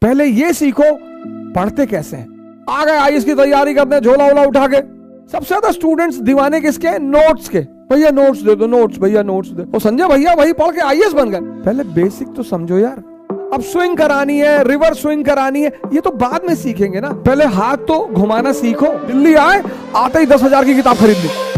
पहले ये सीखो पढ़ते कैसे हैं। आ गए आईएएस की तैयारी करते हैं झोला वोला उठा के। सबसे ज्यादा स्टूडेंट्स दीवाने किसके हैं? नोट्स के। भैया नोट्स दे दो, नोट्स भैया नोट्स दे। और संजय भैया वही पढ़ के आईएएस बन गए। पहले बेसिक तो समझो यार। अब स्विंग करानी है, रिवर्स स्विंग करानी है, ये तो बाद में सीखेंगे ना। पहले हाथ तो घुमाना सीखो। दिल्ली आए आते ही 10,000 की किताब खरीद ली।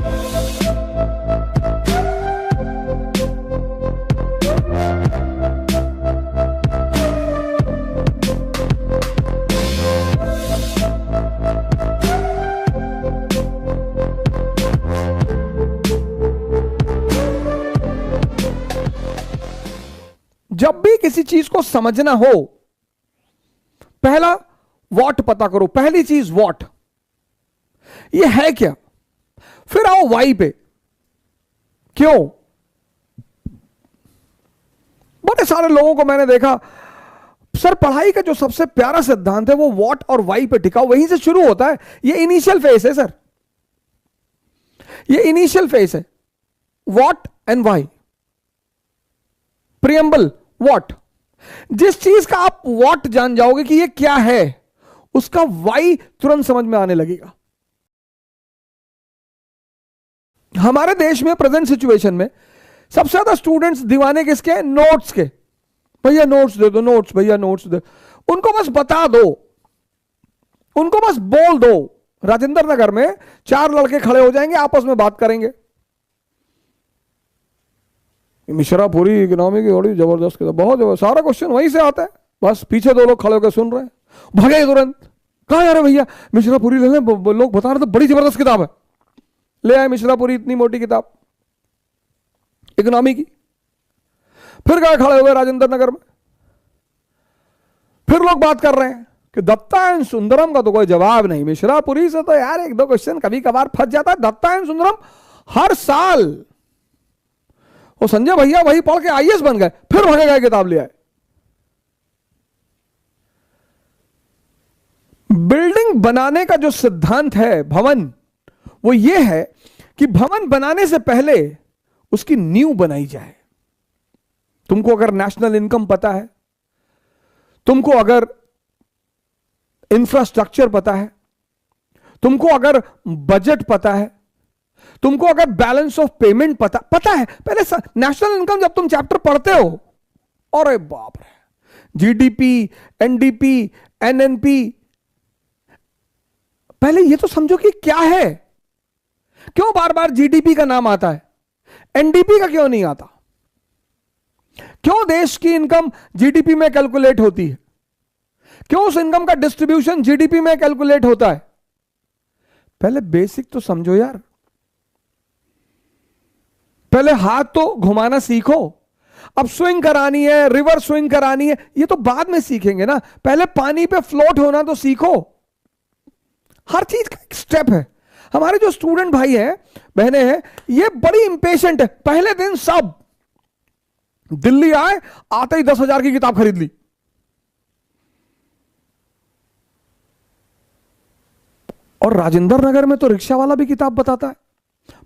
जब भी किसी चीज को समझना हो, पहला व्हाट पता करो। पहली चीज व्हाट, ये है क्या। फिर आओ वाई पे, क्यों। बड़े सारे लोगों को मैंने देखा, सर पढ़ाई का जो सबसे प्यारा सिद्धांत है वो व्हाट और वाई पे टिका, वहीं से शुरू होता है। ये इनिशियल फेस है सर, ये इनिशियल फेस है। What and why, preamble what. जिस चीज का आप व्हाट जान जाओगे कि ये क्या है, उसका वाई तुरंत समझ में आने लगेगा। हमारे देश में प्रेजेंट सिचुएशन में सबसे ज्यादा स्टूडेंट्स दीवाने किसके हैं? नोट्स के। भैया नोट्स दे दो, नोट्स भैया नोट्स दे। उनको बस बता दो, उनको बस बोल दो। राजेंद्र नगर में 4 लड़के खड़े हो जाएंगे, आपस में बात करेंगे। मिश्रापुरी इकोनॉमी की बड़ी जबरदस्त किताब, बहुत जबरदस्त, सारा क्वेश्चन वहीं से आता है। बस पीछे 2 लोग खड़े होकर सुन रहे हैं, भगे तुरंत। कहा यार भैया मिश्रापुरी ले लें, लोग बता रहे थे बड़ी जबरदस्त किताब है। ले आए मिश्रापुरी, इतनी मोटी किताब इकोनॉमी की। फिर गए खड़े हुए राजेंद्र नगर में, फिर लोग बात कर रहे हैं कि दत्ता एंड सुंदरम का तो कोई जवाब नहीं। मिश्रापुरी से तो यार 1-2 क्वेश्चन कभी कभार फंस जाता है, दत्ता एंड सुंदरम हर साल। और संजय भैया वही पढ़ के आईएएस बन गए। फिर भगे गए किताब ले आए। बिल्डिंग बनाने का जो सिद्धांत है भवन, वो ये है कि भवन बनाने से पहले उसकी नींव बनाई जाए। तुमको अगर नेशनल इनकम पता है, तुमको अगर इंफ्रास्ट्रक्चर पता है, तुमको अगर बजट पता है, तुमको अगर बैलेंस ऑफ पेमेंट पता है। पहले नेशनल इनकम जब तुम चैप्टर पढ़ते हो, अरे बाप रे, जीडीपी, एनडीपी, एनएनपी, पहले ये तो समझो कि क्या है। क्यों बार बार जीडीपी का नाम आता है, एनडीपी का क्यों नहीं आता? क्यों देश की इनकम जीडीपी में कैलकुलेट होती है? क्यों उस इनकम का डिस्ट्रीब्यूशन जीडीपी में कैलकुलेट होता है? पहले बेसिक तो समझो यार। पहले हाथ तो घुमाना सीखो। अब स्विंग करानी है, रिवर्स स्विंग करानी है, ये तो बाद में सीखेंगे ना। पहले पानी पे फ्लोट होना तो सीखो। हर चीज का एक स्टेप है। हमारे जो स्टूडेंट भाई हैं, बहनें हैं, ये बड़ी इंपेशेंट है। पहले दिन सब दिल्ली आए आते ही 10,000 की किताब खरीद ली। और राजेंद्र नगर में तो रिक्शा वाला भी किताब बताता है,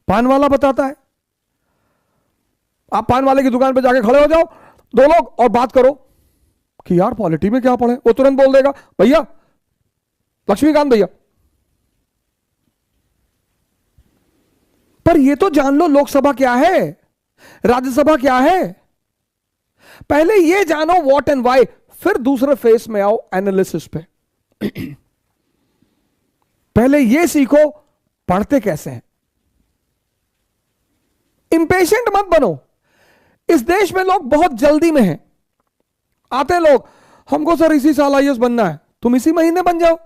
पान वाला बताता है। आप पान वाले की दुकान पे जाके खड़े हो जाओ, 2 लोग और बात करो कि यार पॉलिटी में क्या पढ़े, वो तुरंत बोल देगा भैया लक्ष्मीकांत भैया। पर ये तो जान लो लोकसभा क्या है, राज्यसभा क्या है। पहले ये जानो व्हाट एंड व्हाई, फिर दूसरे फेस में आओ एनालिसिस पे। पहले ये सीखो पढ़ते कैसे हैं। इंपेशेंट मत बनो। इस देश में लोग बहुत जल्दी में हैं। आते हैं लोग, हमको सर इसी साल आईएएस बनना है। तुम इसी महीने बन जाओ।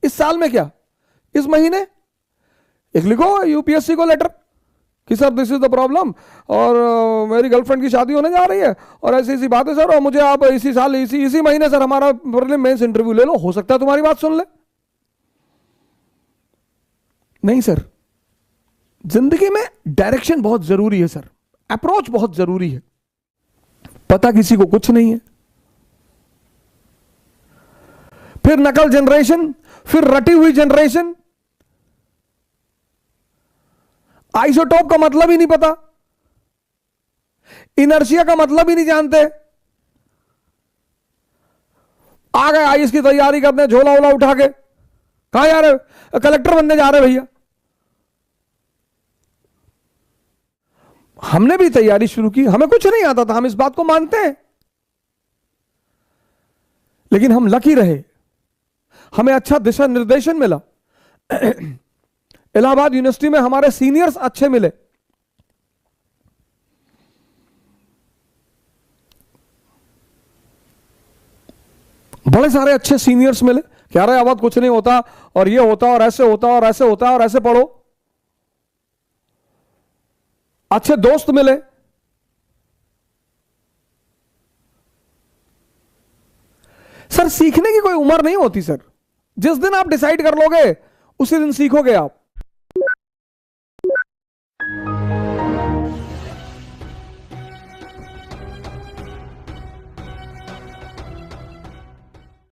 इस साल में क्या, इस महीने एक लिखो यूपीएससी को लेटर कि sir this is the problem, और मेरी गर्लफ्रेंड की शादी होने जा रही है, और ऐसी ऐसी बात है सर, और मुझे आप इसी साल इसी महीने सर हमारा प्रीलिम मेंस इंटरव्यू ले लो, हो सकता है तुम्हारी बात सुन ले। नहीं सर, जिंदगी में डायरेक्शन बहुत जरूरी है सर, अप्रोच बहुत जरूरी है। पता किसी को कुछ नहीं है। फिर नकल जनरेशन, फिर रटी हुई जनरेशन। आइसोटोप का मतलब ही नहीं पता, इनर्शिया का मतलब ही नहीं जानते। आ गए आईएएस की तैयारी करने, झोला वोला उठा के, कहां जा रहे? कलेक्टर बनने जा रहे भैया। हमने भी तैयारी शुरू की, हमें कुछ नहीं आता था, हम इस बात को मानते हैं, लेकिन हम लकी रहे, हमें अच्छा दिशा निर्देशन मिला। इलाहाबाद यूनिवर्सिटी में हमारे सीनियर्स अच्छे मिले, बड़े सारे अच्छे सीनियर्स मिले, कह रहे अब कुछ नहीं होता और ये होता और ऐसे होता और ऐसे होता और ऐसे पढ़ो। अच्छे दोस्त मिले, सर सीखने की कोई उम्र नहीं होती सर, जिस दिन आप डिसाइड कर लोगे उसी दिन सीखोगे आप।